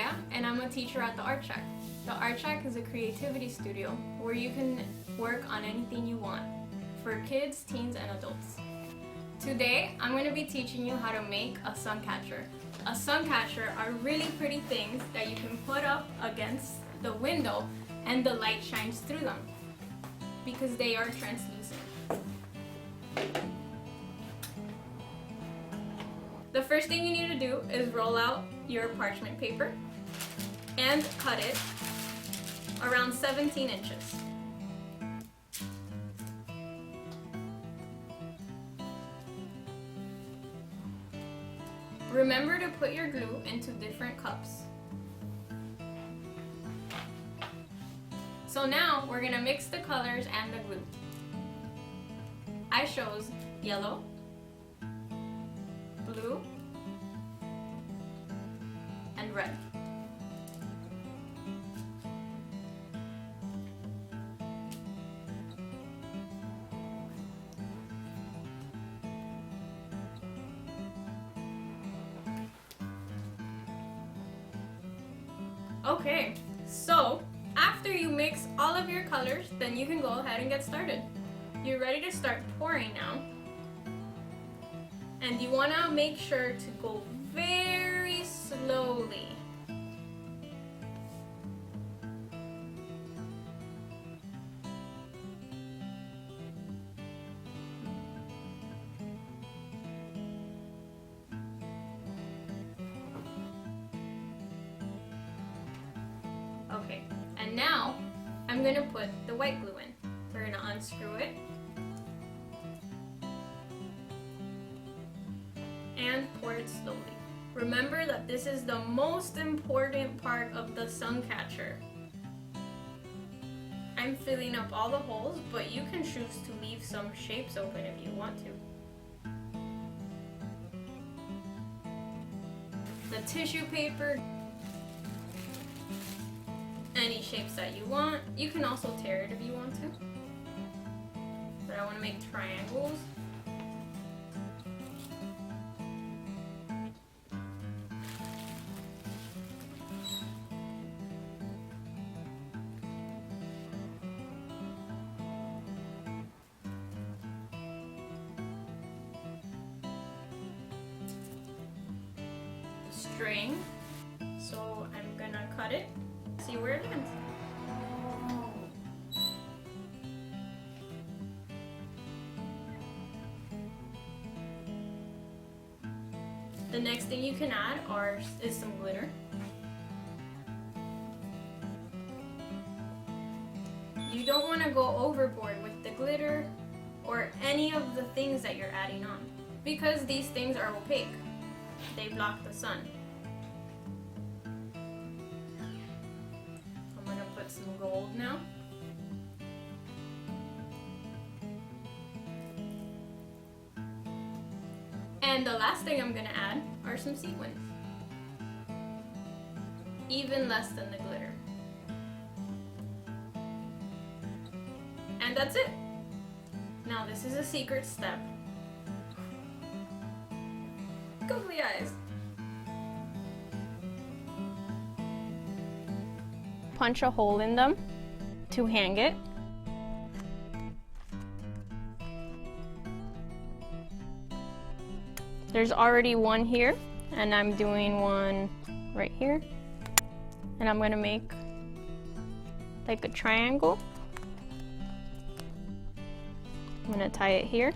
Maya, and I'm a teacher at the Art Shack. The Art Shack is a creativity studio where you can work on anything you want for kids, teens, and adults. Today, I'm going to be teaching you how to make a Suncatcher. A Suncatcher are really pretty things that you can put up against the window and the light shines through them because they are translucent. The first thing you need to do is roll out your parchment paper and cut it around 17 inches. Remember to put your glue into different cups. So now we're going to mix the colors and the glue. I chose yellow, blue, and red. Okay, so after you mix all of your colors, then you can go ahead and get started. You're ready to start pouring now. And you want to make sure to go very slowly. Okay, and now I'm going to put the white glue in. We're going to unscrew it and pour it slowly. Remember that this is the most important part of the Suncatcher. I'm filling up all the holes, but you can choose to leave some shapes open if you want to. The tissue paper, any shapes that you want. You can also tear it if you want to. But I want to make triangles. String. So I'm gonna cut it. See where it lands. The next thing you can add is some glitter. You don't want to go overboard with the glitter or any of the things that you're adding on because these things are opaque. They block the sun. Some gold now. And the last thing I'm going to add are some sequins. Even less than the glitter. And that's it. Now this is a secret step. Googly eyes. Punch a hole in them to hang it. There's already one here, and I'm doing one right here. And I'm going to make like a triangle. I'm going to tie it here.